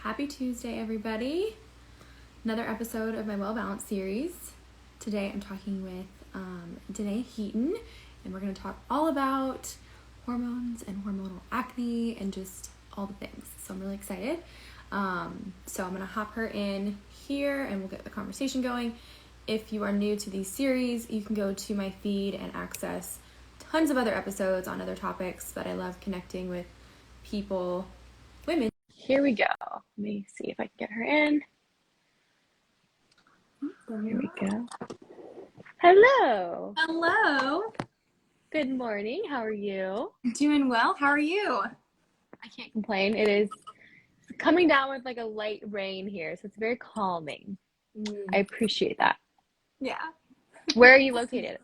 Happy Tuesday, everybody. Another episode of my Well Balanced series. Today I'm talking with Danae Heaton, and we're going to talk all about hormones and hormonal acne and just all the things. So I'm really excited. So I'm going to hop her in here and we'll get the conversation going. If you are new to these series, you can go to my feed and access tons of other episodes on other topics, but I love connecting with people, women. Here we go. Let me see if I can get her in. Here we go. Hello. Hello. Good morning. How are you? Doing well. How are you? I can't complain. It is coming down with like a light rain here, so it's very calming. I appreciate that. Yeah. Where are you located?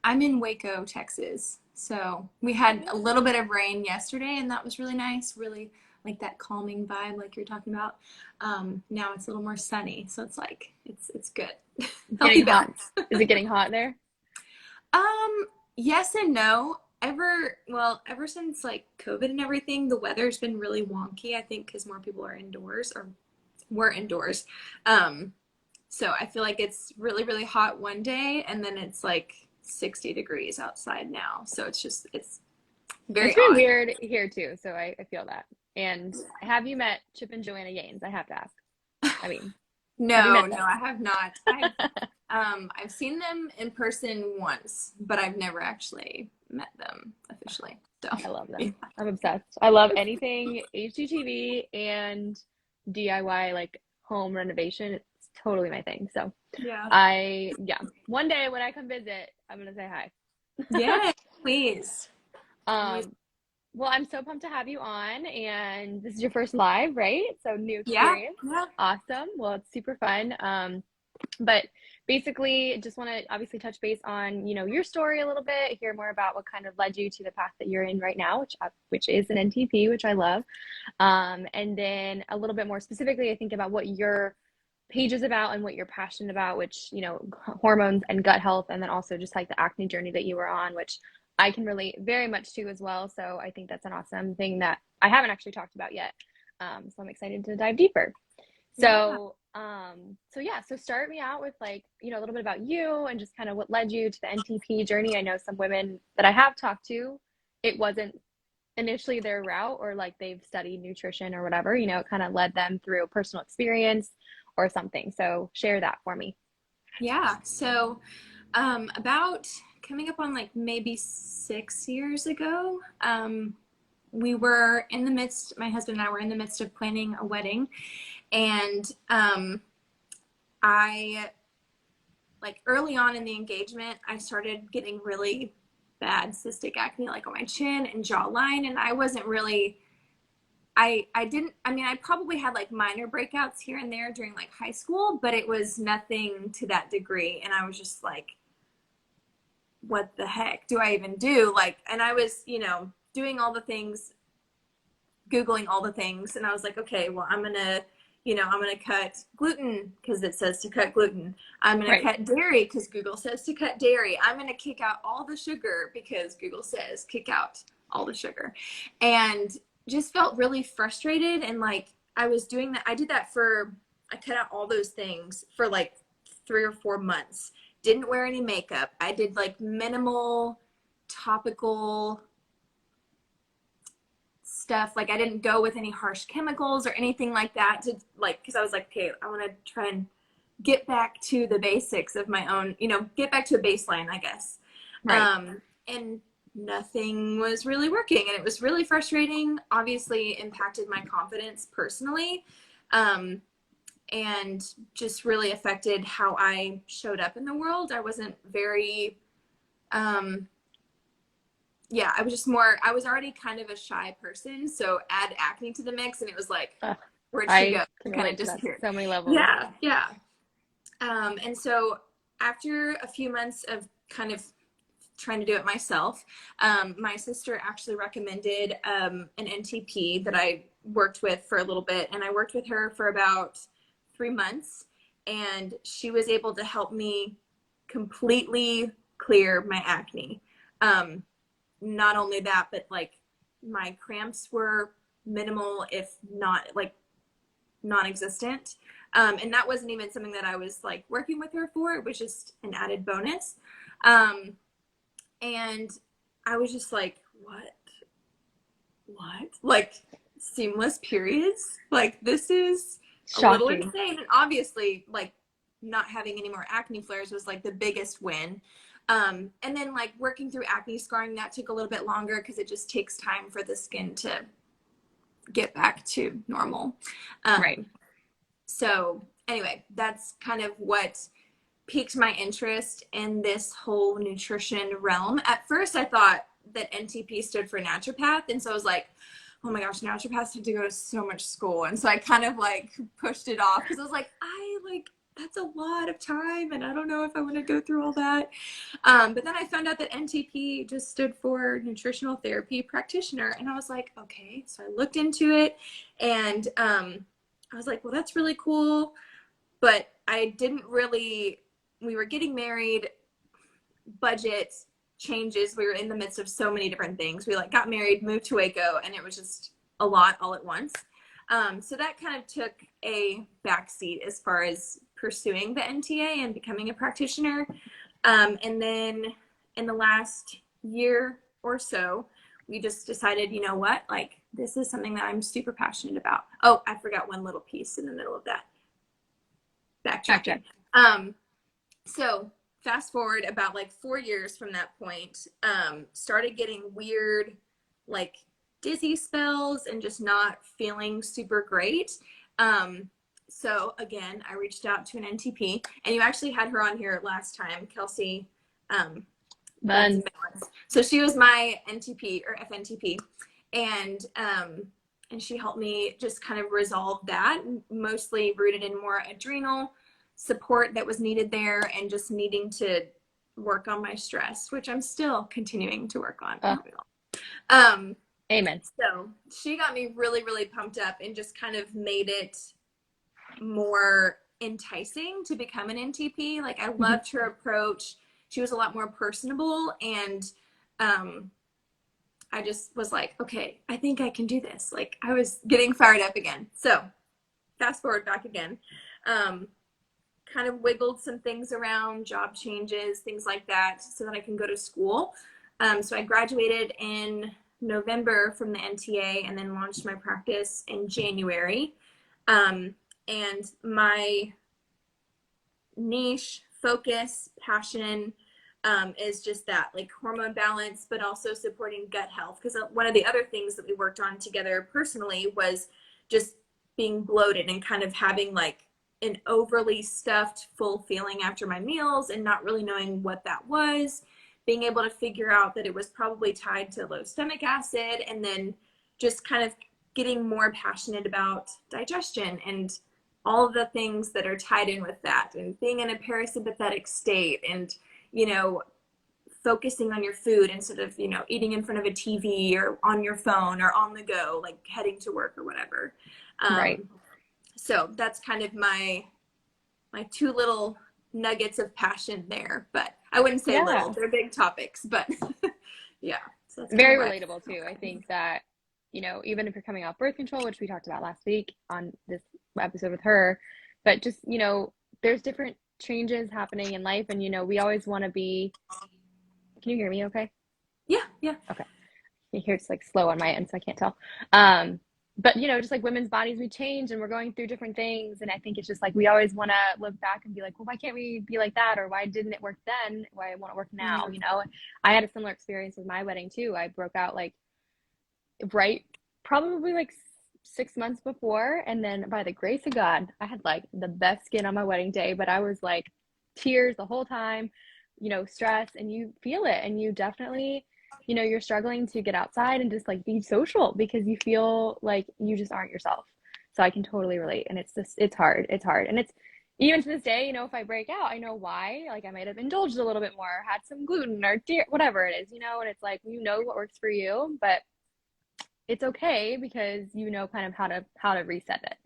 I'm in Waco, Texas. So we had a little bit of rain yesterday, and that was really nice. Really like that calming vibe, like you're talking about. Now it's a little more sunny, so it's like it's good. Getting hot. Is it getting hot there? Yes and no. Ever since like COVID and everything, the weather's been really wonky. I think because more people are indoors or were indoors. So I feel like it's really, really hot one day, and then it's like 60 degrees outside now. So it's very It's been odd. weird here too, so I feel that. And have you met Chip and Joanna Gaines? I have to ask. I mean, No, I have not. I've seen them in person once, but I've never actually met them officially. So I love them. Yeah. I'm obsessed. I love anything HGTV and DIY, like home renovation. It's totally my thing. So yeah. One day when I come visit, I'm gonna say hi. Yeah, please. Well, I'm so pumped to have you on, and this is your first live, right? So new experience. Yeah. Awesome. Well, it's super fun. But basically just want to obviously touch base on, your story a little bit, hear more about what kind of led you to the path that you're in right now, which is an NTP, which I love. And then a little bit more specifically, I think about what your page is about and what you're passionate about, which, hormones and gut health, and then also just like the acne journey that you were on, which I can relate very much to as well. So I think that's an awesome thing that I haven't actually talked about yet. So I'm excited to dive deeper. So, so start me out with like, a little bit about you and just kind of what led you to the NTP journey. I know some women that I have talked to, it wasn't initially their route, or like they've studied nutrition or whatever, it kind of led them through a personal experience or something. So share that for me. Yeah. So, about coming up on like maybe 6 years ago, we were in the midst, my husband and I were in the midst of planning a wedding. And I, like early on in the engagement, I started getting really bad cystic acne, like on my chin and jawline. And I wasn't really, I probably had like minor breakouts here and there during like high school, but it was nothing to that degree. And I was just like, what the heck do I even do? Like, and I was, doing all the things, Googling all the things. And I was like, okay, well, I'm going to cut gluten because it says to cut gluten. I'm going to cut dairy because Google says to cut dairy. I'm going to kick out all the sugar because Google says kick out all the sugar. And just felt really frustrated. And like, I was doing that. I cut out all those things for like 3 or 4 months. Didn't wear any makeup. I did like minimal topical stuff. Like I didn't go with any harsh chemicals or anything like that to like, because I was like, okay, I want to try and get back to the basics of my own, get back to a baseline, I guess. And nothing was really working, and it was really frustrating. Obviously impacted my confidence personally, and just really affected how I showed up in the world. I wasn't very I was already kind of a shy person. So add acne to the mix and it was like, where'd she go? Kind of disappeared. So many levels. Yeah. And so after a few months of kind of trying to do it myself, my sister actually recommended an NTP that I worked with for a little bit. And I worked with her for about 3 months. And she was able to help me completely clear my acne. Not only that, but like my cramps were minimal, if not like non-existent. And that wasn't even something that I was like working with her for. It was just an added bonus. And I was just like, what? Like seamless periods? Like this is a little Shocking. insane. And obviously, like not having any more acne flares was like the biggest win. And then like working through acne scarring, that took a little bit longer because it just takes time for the skin to get back to normal. Right. So anyway, that's kind of what piqued my interest in this whole nutrition realm. At first, I thought that NTP stood for naturopath. And so I was like, oh my gosh, naturopaths have to go to so much school. And so I kind of like pushed it off because I was like, that's a lot of time. And I don't know if I want to go through all that. But then I found out that NTP just stood for nutritional therapy practitioner. And I was like, okay. So I looked into it and I was like, well, that's really cool. But I didn't really, we were getting married, budget changes. We were in the midst of so many different things. We like got married, moved to Waco, and it was just a lot all at once. So that kind of took a backseat as far as pursuing the NTA and becoming a practitioner. And then in the last year or so, we just decided, you know what, like this is something that I'm super passionate about. Oh, I forgot one little piece in the middle of that. Backtracking. So fast forward about like 4 years from that point, started getting weird, like dizzy spells and just not feeling super great. So again, I reached out to an NTP, and you actually had her on here last time, Kelsey. Balance. So she was my NTP or FNTP, and she helped me just kind of resolve that, mostly rooted in more adrenal support that was needed there and just needing to work on my stress, which I'm still continuing to work on. Amen. So she got me really, really pumped up and just kind of made it more enticing to become an NTP. Like I loved her approach. She was a lot more personable, and I just was like, okay, I think I can do this. Like I was getting fired up again. So fast forward back again. Kind of wiggled some things around, job changes, things like that, so that I can go to school. So I graduated in November from the NTA and then launched my practice in January. And my niche, focus, passion is just that, like hormone balance, but also supporting gut health. Because one of the other things that we worked on together personally was just being bloated and kind of having like an overly stuffed full feeling after my meals and not really knowing what that was, being able to figure out that it was probably tied to low stomach acid, and then just kind of getting more passionate about digestion and all of the things that are tied in with that, and being in a parasympathetic state, and focusing on your food instead of eating in front of a TV or on your phone or on the go, like heading to work or whatever. Right. So that's kind of my two little nuggets of passion there, but I wouldn't say little, they're big topics, but yeah. So that's very relatable too. I think that, even if you're coming off birth control, which we talked about last week on this episode with her, but just, there's different changes happening in life, and, we always want to be, can you hear me okay? Yeah. Okay. You hear it's like slow on my end, so I can't tell. But just like women's bodies, we change and we're going through different things. And I think it's just like, we always want to look back and be like, well, why can't we be like that? Or why didn't it work then? Why won't it work now? I had a similar experience with my wedding too. I broke out like probably like 6 months before. And then by the grace of God, I had like the best skin on my wedding day, but I was like tears the whole time, stress, and you feel it. And you definitely, you're struggling to get outside and just like be social because you feel like you just aren't yourself. So I can totally relate. And it's hard. And it's even to this day, if I break out, I know why. Like I might have indulged a little bit more, had some gluten or whatever it is, and it's like, what works for you, but it's okay because kind of how to reset it.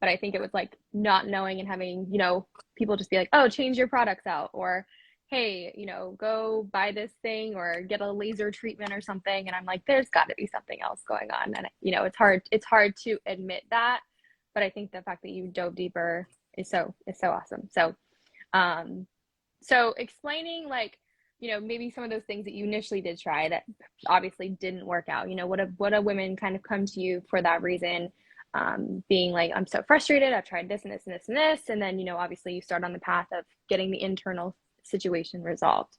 But I think it was like not knowing and having, people just be like, oh, change your products out, or hey, go buy this thing or get a laser treatment or something. And I'm like, there's got to be something else going on. And, it's hard to admit that. but I think the fact that you dove deeper is so awesome. Um, so explaining like, you know, maybe some of those things that you initially did try that obviously didn't work out, you know, what a women kind of come to you for that reason, being like, I'm so frustrated. I've tried this and this and this and this. And then, you know, obviously you start on the path of getting the internal situation resolved.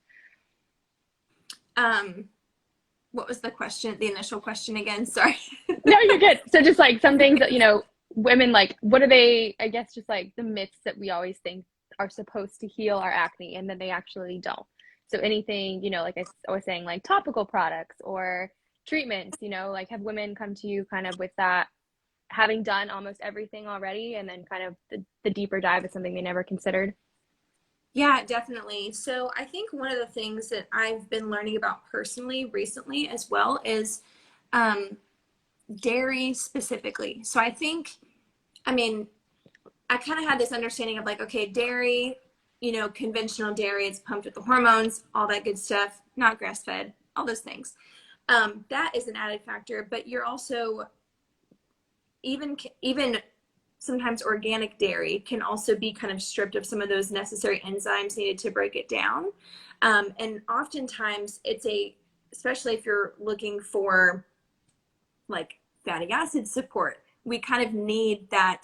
What was the question, the initial question again? Sorry. No, you're good. So just like some things that, you know, women like, what are they, I guess, just like the myths that we always think are supposed to heal our acne and then they actually don't. So anything, you know, like I was saying, like topical products or treatments, you know, like have women come to you kind of with that, having done almost everything already, and then kind of the deeper dive is something they never considered? Yeah, definitely. So I think one of the things that I've been learning about personally recently as well is um, dairy specifically. So I think, I mean, I kind of had this understanding of like, okay, dairy, you know, conventional dairy, it's pumped with the hormones, all that good stuff, not grass fed, all those things. That is an added factor, but you're also even sometimes organic dairy can also be kind of stripped of some of those necessary enzymes needed to break it down. And oftentimes especially if you're looking for like fatty acid support, we kind of need that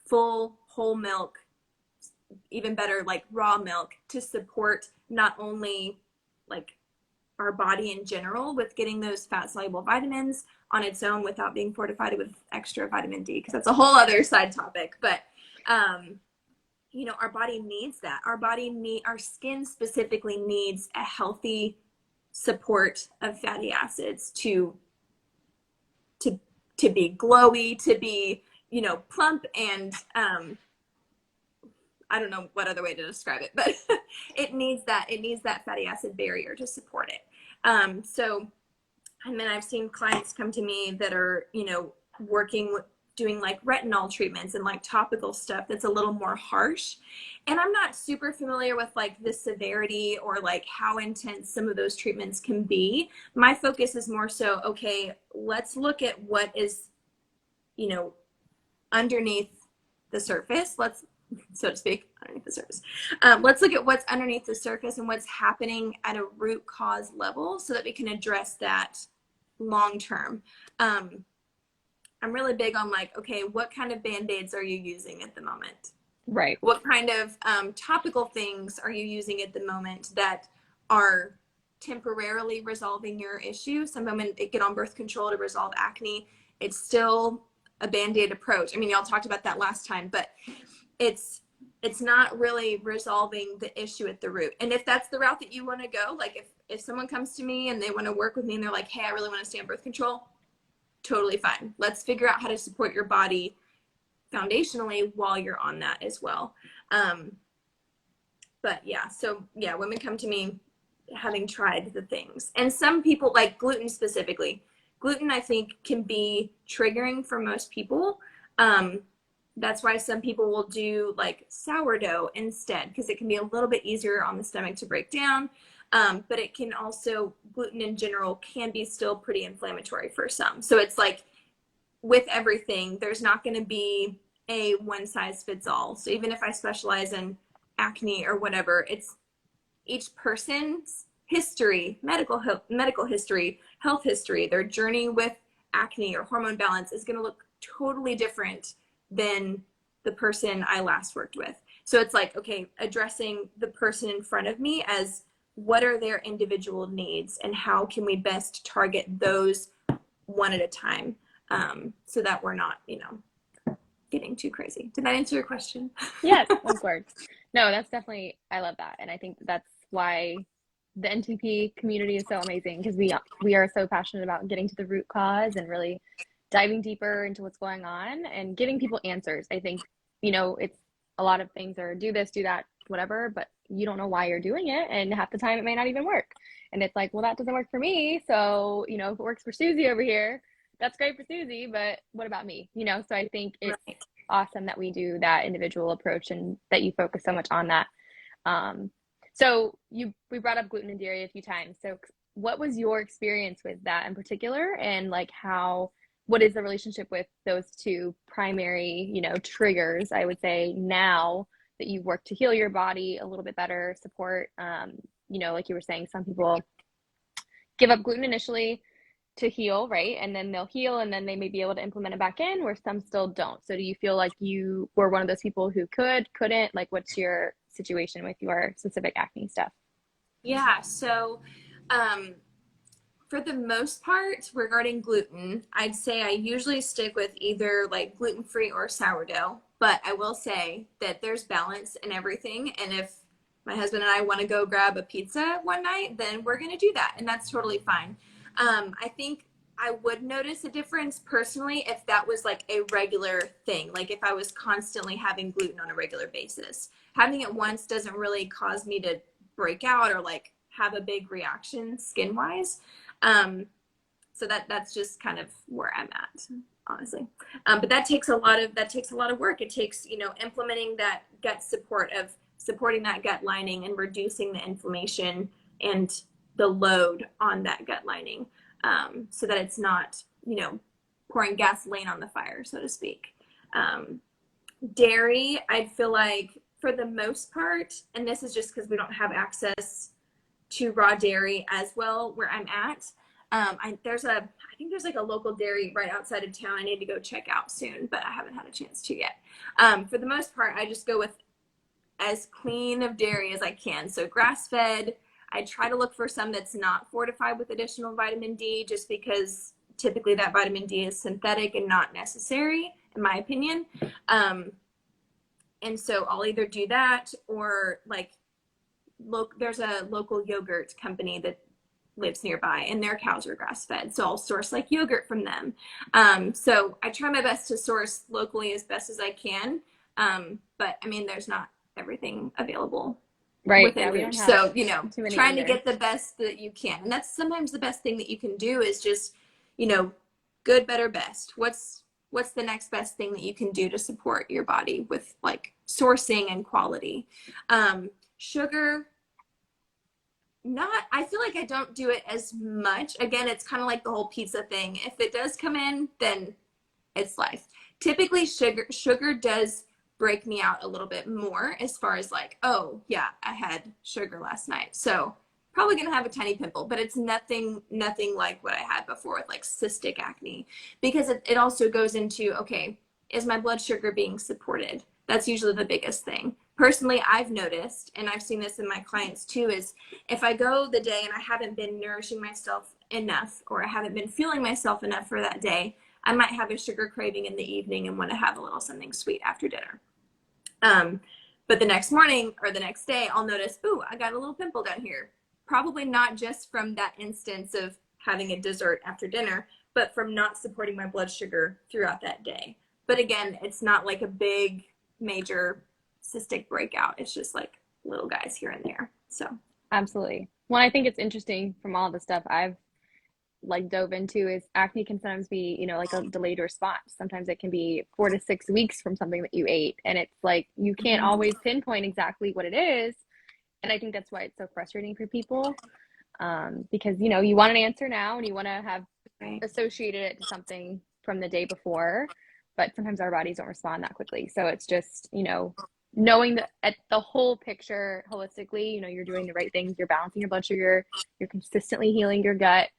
full whole milk, even better, like raw milk to support not only like our body in general with getting those fat soluble vitamins on its own without being fortified with extra vitamin D, because that's a whole other side topic. But you know, our body needs that. Our skin specifically needs a healthy support of fatty acids to to be glowy, to be, you know, plump, and I don't know what other way to describe it, but it needs that fatty acid barrier to support it. So, and then I've seen clients come to me that are, you know, working with doing like retinol treatments and like topical stuff that's a little more harsh. And I'm not super familiar with like the severity or like how intense some of those treatments can be. My focus is more so, okay, let's look at what is, you know, underneath the surface. So to speak, underneath the surface. Let's look at what's underneath the surface and what's happening at a root cause level so that we can address that long term. I'm really big on like, okay, what kind of band-aids are you using at the moment? Right. What kind of topical things are you using at the moment that are temporarily resolving your issue? Some women get on birth control to resolve acne. It's still a band-aid approach. I mean, y'all talked about that last time, but it's not really resolving the issue at the root. And if that's the route that you want to go, like if someone comes to me and they want to work with me and they're like, hey, I really want to stay on birth control, totally fine. Let's figure out how to support your body foundationally while you're on that as well. But yeah, so yeah, women come to me having tried the things. And some people, like gluten specifically, gluten I think can be triggering for most people. That's why some people will do like sourdough instead, because it can be a little bit easier on the stomach to break down. But it can also, gluten in general can be still pretty inflammatory for some. So it's like with everything, there's not going to be a one size fits all. So even if I specialize in acne or whatever, it's each person's history, medical history, health history, their journey with acne or hormone balance is going to look totally different than the person I last worked with. So it's like, okay, addressing the person in front of me as what are their individual needs and how can we best target those one at a time, so that we're not, you know, getting too crazy. Did that answer your question? Yes, of course. No, that's definitely, I love that. And I think that's why the NTP community is so amazing, because we are so passionate about getting to the root cause and really diving deeper into what's going on and giving people answers. I think, you know, it's a lot of things are do this, do that, whatever, but you don't know why you're doing it. And half the time it may not even work. And it's like, well, that doesn't work for me. So, you know, if it works for Susie over here, that's great for Susie, but what about me? You know, so I think it's Right. awesome that we do that individual approach and that you focus so much on that. Um, so we brought up gluten and dairy a few times. So what was your experience with that in particular, and like how what is the relationship with those two primary, triggers, I would say, now that you've worked to heal your body a little bit better, support, like you were saying, some people give up gluten initially to heal, right? And then they'll heal and then they may be able to implement it back in, where some still don't. So do you feel like you were one of those people who couldn't? Like, what's your situation with your specific acne stuff? Yeah, so um, for the most part, regarding gluten, I'd say I usually stick with either like gluten-free or sourdough. But I will say that there's balance in everything. And if my husband and I want to go grab a pizza one night, then we're going to do that. And that's totally fine. I think I would notice a difference personally if that was like a regular thing, like if I was constantly having gluten on a regular basis. Having it once doesn't really cause me to break out or like have a big reaction skin wise. So that's just kind of where I'm at, honestly. But that takes a lot of work. It takes, implementing that gut support of supporting that gut lining and reducing the inflammation and the load on that gut lining, so that it's not, pouring gasoline on the fire, so to speak. Dairy, I feel like for the most part, and this is just because we don't have access to raw dairy as well where I'm at. I think there's like a local dairy right outside of town I need to go check out soon, but I haven't had a chance to yet. For the most part, I just go with as clean of dairy as I can. So grass fed. I try to look for some that's not fortified with additional vitamin D, just because typically that vitamin D is synthetic and not necessary, in my opinion. And so I'll either do that or like, look, there's a local yogurt company that lives nearby and their cows are grass fed. So I'll source like yogurt from them. So I try my best to source locally as best as I can. But I mean, there's not everything available Right. within Yeah, we don't reach. have So, too many trying to either. get the best that you can. And that's sometimes the best thing that you can do is just, good, better, best. What's the next best thing that you can do to support your body with like sourcing and quality? Sugar, not, I feel like I don't do it as much. Again, it's kind of like the whole pizza thing. If it does come in, then it's life. Typically sugar does break me out a little bit more as far as like, oh yeah, I had sugar last night. So probably gonna have a tiny pimple, but it's nothing like what I had before with like cystic acne, because it also goes into, okay, is my blood sugar being supported? That's usually the biggest thing. Personally, I've noticed, and I've seen this in my clients too, is if I go the day and I haven't been nourishing myself enough, or I haven't been fueling myself enough for that day, I might have a sugar craving in the evening and want to have a little something sweet after dinner. But the next morning or the next day, I'll notice, ooh, I got a little pimple down here. Probably not just from that instance of having a dessert after dinner, but from not supporting my blood sugar throughout that day. But again, it's not like a big, major cystic breakout. It's just like little guys here and there. So Absolutely. Well, I think it's interesting from all the stuff I've like dove into is acne can sometimes be, like a delayed response. Sometimes it can be 4 to 6 weeks from something that you ate. And it's like you can't always pinpoint exactly what it is. And I think that's why it's so frustrating for people. Because, you want an answer now and you want to have right. associated it to something from the day before, but sometimes our bodies don't respond that quickly. So it's just, knowing that at the whole picture holistically, you're doing the right things, you're balancing your blood sugar, you're consistently healing your gut,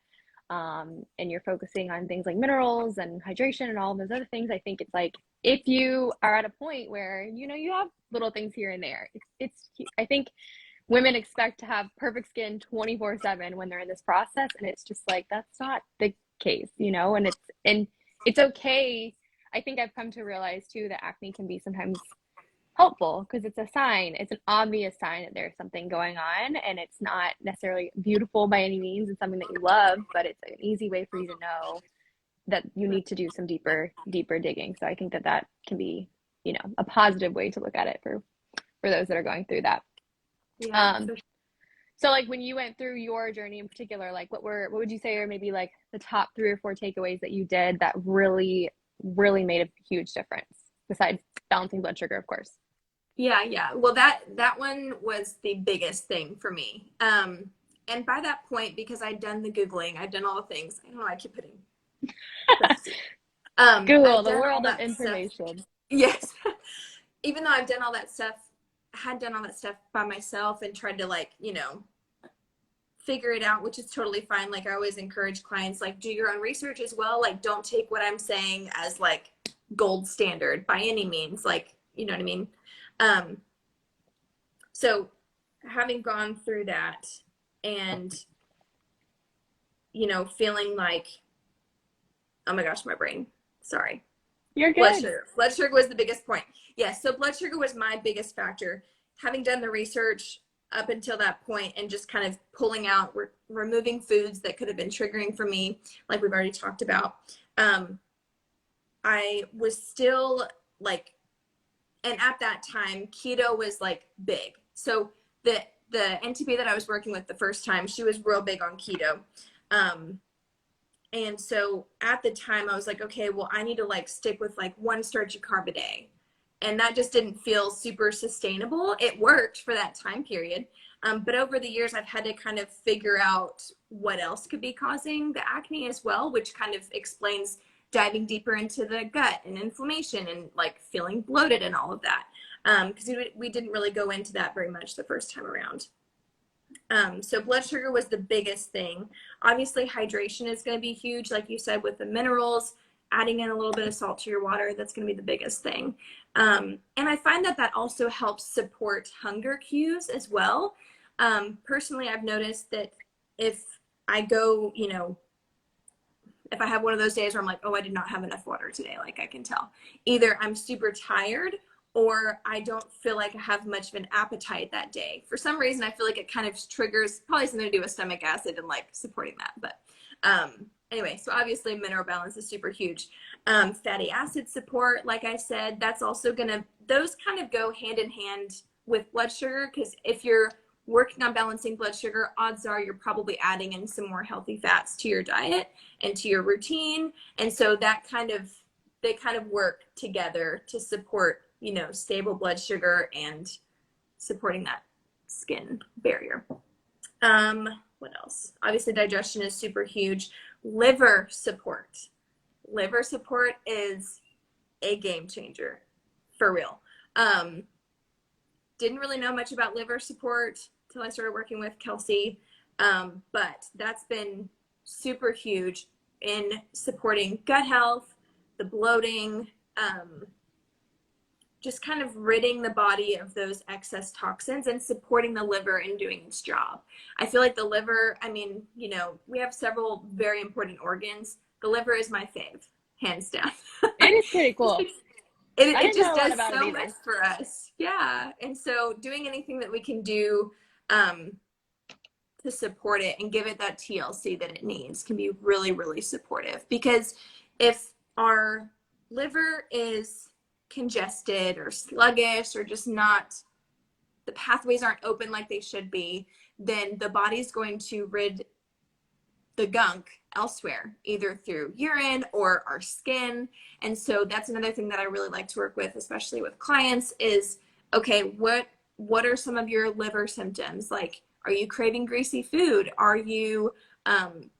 and you're focusing on things like minerals and hydration and all of those other things. I think it's like if you are at a point where you have little things here and there, it's I think women expect to have perfect skin 24/7 when they're in this process, and it's just like that's not the case, and it's okay. I think I've come to realize too that acne can be sometimes helpful because it's a sign. It's an obvious sign that there's something going on, and it's not necessarily beautiful by any means. It's something that you love, but it's an easy way for you to know that you need to do some deeper digging. So I think that can be, a positive way to look at it for those that are going through that. Yeah, Um, for so like when you went through your journey in particular, like what would you say are maybe like the top 3 or 4 takeaways that you did that really, really made a huge difference besides balancing blood sugar, of course? Yeah. Well, that one was the biggest thing for me. And by that point, because I'd done the Googling, I'd done all the things. I don't know, I keep putting Google, I've the done all world of that stuff. information. Yes. Even though I've done all that stuff, had done all that stuff by myself and tried to like, figure it out, which is totally fine. Like I always encourage clients, like do your own research as well. Like don't take what I'm saying as like gold standard by any means. Like, you know what I mean? Um, so having gone through that and, feeling like, oh my gosh, my brain, sorry. You're Blood good. sugar. Blood sugar was the biggest point. Yes, so blood sugar was my biggest factor. Having done the research up until that point and just kind of pulling out, removing foods that could have been triggering for me, like we've already talked about, I was still like, and at that time, keto was like big. So the NTP that I was working with the first time, she was real big on keto. And so at the time I was like, okay, well, I need to like stick with like one starchy carb a day. And that just didn't feel super sustainable. It worked for that time period. But over the years, I've had to kind of figure out what else could be causing the acne as well, which kind of explains diving deeper into the gut and inflammation and like feeling bloated and all of that. Because we didn't really go into that very much the first time around. So blood sugar was the biggest thing. Obviously, hydration is going to be huge, like you said, with the minerals, adding in a little bit of salt to your water, that's going to be the biggest thing. And I find that also helps support hunger cues as well. Personally, I've noticed that if I go, if I have one of those days where I'm like, oh, I did not have enough water today, like I can tell. Either I'm super tired or I don't feel like I have much of an appetite that day. For some reason, I feel like it kind of triggers probably something to do with stomach acid and like supporting that. But anyway, so obviously mineral balance is super huge. Fatty acid support, like I said, that's also those kind of go hand in hand with blood sugar, because if you're working on balancing blood sugar, odds are you're probably adding in some more healthy fats to your diet and to your routine. And so they kind of work together to support, stable blood sugar and supporting that skin barrier. What else? Obviously, digestion is super huge. Liver support. Liver support is a game changer, for real. Didn't really know much about liver support till I started working with Kelsey, but that's been super huge in supporting gut health, the bloating, just kind of ridding the body of those excess toxins and supporting the liver in doing its job. I feel like the liver, we have several very important organs. The liver is my fave, hands down. It is pretty cool. I It didn't know just a lot does about it so much either. for us. Yeah. And so doing anything that we can do to support it and give it that TLC that it needs can be really, really supportive. Because if our liver is congested or sluggish or just not, the pathways aren't open like they should be, then the body's going to rid the gunk elsewhere, either through urine or our skin. And so that's another thing that I really like to work with, especially with clients, is okay, what are some of your liver symptoms? Like, are you craving greasy food? Are you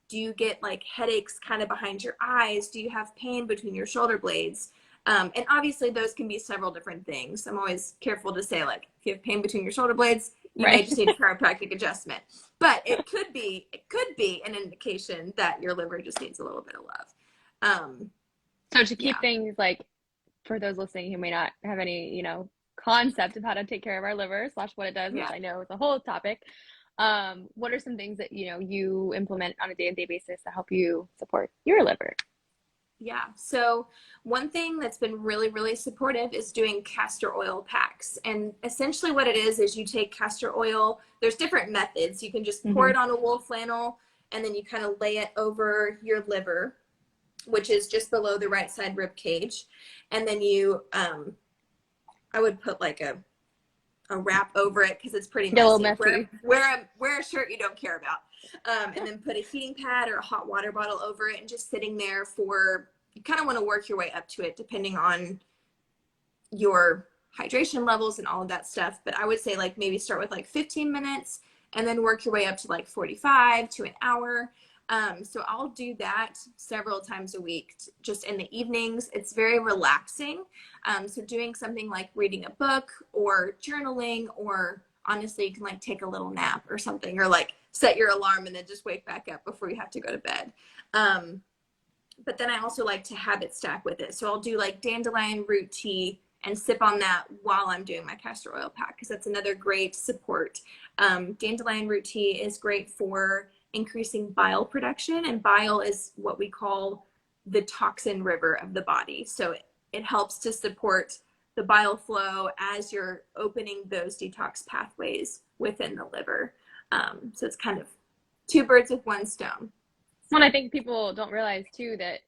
do you get like headaches kind of behind your eyes? Do you have pain between your shoulder blades? And obviously those can be several different things. I'm always careful to say, like, if you have pain between your shoulder blades, you may Right. just need a chiropractic adjustment. But it could be an indication that your liver just needs a little bit of love. So to keep Yeah. things like, for those listening who may not have any, concept of how to take care of our liver slash what it does, which Yeah. I know is a whole topic. What are some things that, you implement on a day-to-day basis that help you support your liver? Yeah. So one thing that's been really, really supportive is doing castor oil packs. And essentially what it is you take castor oil. There's different methods. You can just pour Mm-hmm. it on a wool flannel and then you kind of lay it over your liver, which is just below the right side rib cage. And then I would put like a wrap over it because it's pretty Get a little messy. messy. Wear a shirt you don't care about. And then put a heating pad or a hot water bottle over it and just sitting there for, you kind of want to work your way up to it depending on your hydration levels and all of that stuff. But I would say like maybe start with like 15 minutes and then work your way up to like 45 to an hour. So I'll do that several times a week, just in the evenings. It's very relaxing. So doing something like reading a book or journaling, or honestly, you can like take a little nap or something, or like set your alarm and then just wake back up before you have to go to bed. But then I also like to habit stack with it. So I'll do like dandelion root tea and sip on that while I'm doing my castor oil pack, because that's another great support. Dandelion root tea is great for increasing bile production, and bile is what we call the toxin river of the body. So it helps to support the bile flow as you're opening those detox pathways within the liver. So it's kind of two birds with one stone. Well, I think people don't realize too that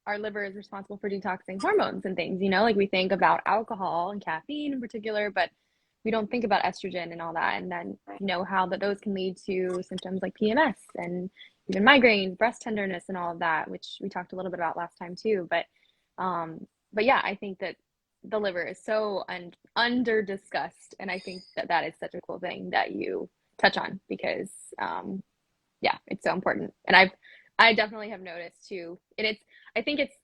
our liver is responsible for detoxing hormones and things, like we think about alcohol and caffeine in particular, but we don't think about estrogen and all that. And then, how that those can lead to symptoms like PMS and even migraines, breast tenderness, and all of that, which we talked a little bit about last time too. But yeah, I think that the liver is so under discussed. And I think that that is such a cool thing that you touch on, because, yeah, it's so important. And I definitely have noticed too. And I think it's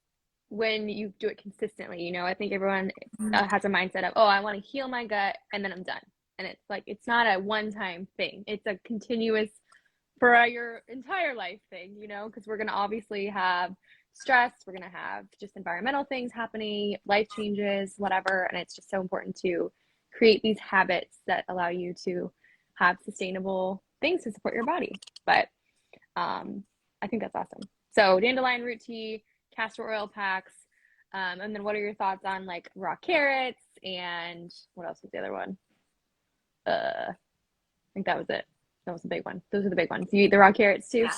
when you do it consistently, I think everyone has a mindset of, oh, I want to heal my gut and then I'm done. And it's like, it's not a one-time thing. It's a continuous for your entire life thing, because we're going to obviously have stress. We're going to have just environmental things happening, life changes, whatever. And it's just so important to create these habits that allow you to have sustainable things to support your body. But I think that's awesome. So dandelion root tea, castor oil packs, and then what are your thoughts on like raw carrots, and what else was the other one? I think that was it. That was the big one. Those are the big ones. You eat the raw carrots too? Yeah.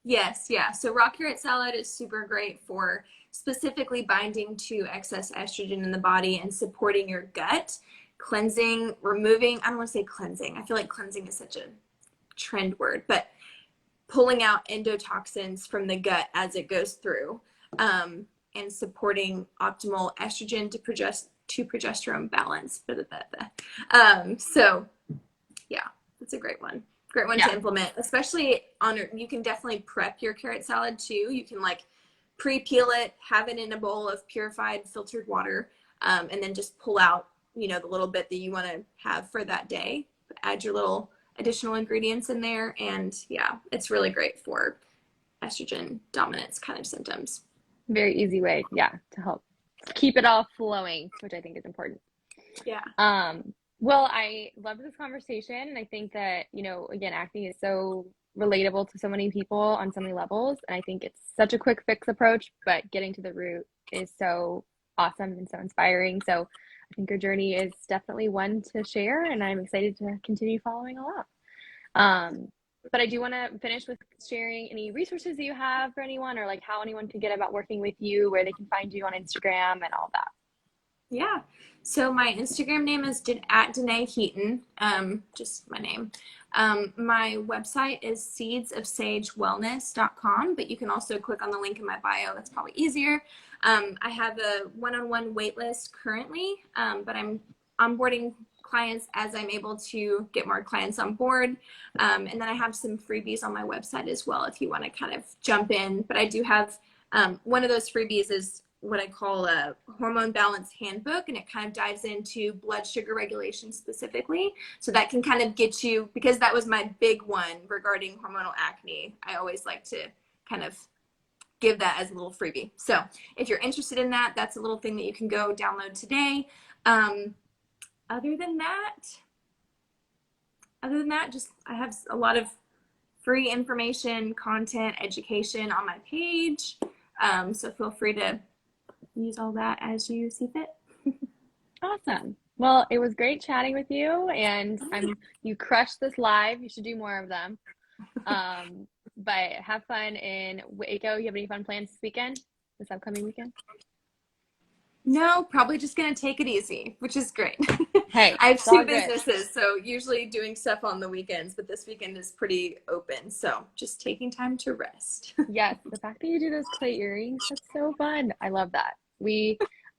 Yes, yeah. So raw carrot salad is super great for specifically binding to excess estrogen in the body and supporting your gut, cleansing, removing, I don't want to say cleansing. I feel like cleansing is such a trend word, but pulling out endotoxins from the gut as it goes through, and supporting optimal estrogen to progesterone balance. So yeah, that's a great one. Great one to implement, especially you can definitely prep your carrot salad too. You can like pre-peel it, have it in a bowl of purified filtered water, and then just pull out, the little bit that you want to have for that day. Add your little additional ingredients in there, and yeah, it's really great for estrogen dominance kind of symptoms. Very easy way, to help keep it all flowing, which I think is important. Yeah. Well, I love this conversation, and I think that, again, acne is so relatable to so many people on so many levels, and I think it's such a quick fix approach, but getting to the root is so awesome and so inspiring. So I think your journey is definitely one to share, and I'm excited to continue following along. But I do want to finish with sharing any resources that you have for anyone, or like how anyone can get about working with you, where they can find you on Instagram and all that. Yeah. So my Instagram name is at Danae Heaton, just my name. My website is seedsofsagewellness.com, but you can also click on the link in my bio. That's probably easier. I have a one-on-one wait list currently, but I'm onboarding clients as I'm able to get more clients on board. And then I have some freebies on my website as well if you want to kind of jump in. But I do have one of those freebies is what I call a hormone balance handbook, and it kind of dives into blood sugar regulation specifically. So that can kind of get you, because that was my big one regarding hormonal acne. I always like to kind of give that as a little freebie. So if you're interested in that, that's a little thing that you can go download today. Other than that, just I have a lot of free information, content, education on my page. So feel free to use all that as you see fit. Awesome. Well, it was great chatting with you, and you crushed this live. You should do more of them. But have fun in Waco. You have any fun plans this upcoming weekend? No, probably just gonna take it easy, which is great. Hey, I have two businesses, so usually doing stuff on the weekends, but this weekend is pretty open, so just taking time to rest. Yes, the fact that you do those clay earrings, that's so fun. I love that.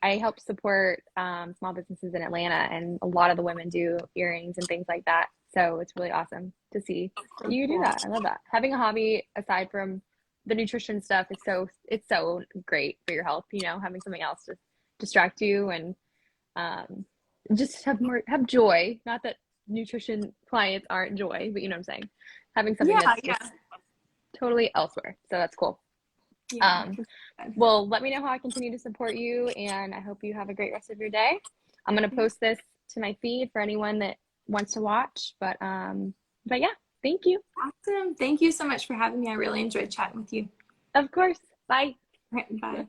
I help support small businesses in Atlanta, and a lot of the women do earrings and things like that. So it's really awesome to see that you do that. I love that. Having a hobby aside from the nutrition stuff is so great for your health, you know, having something else to distract you and um, just have joy. Not that nutrition clients aren't joy, but you know what I'm saying. Having something Yeah, that's yeah, just totally elsewhere. So that's cool. yeah. Um, well, let me know how I continue to support you, and I hope you have a great rest of your day. I'm gonna post this to my feed for anyone that wants to watch. But yeah, thank you. Awesome. Thank you so much for having me. I really enjoyed chatting with you. Of course. Bye. All right, bye.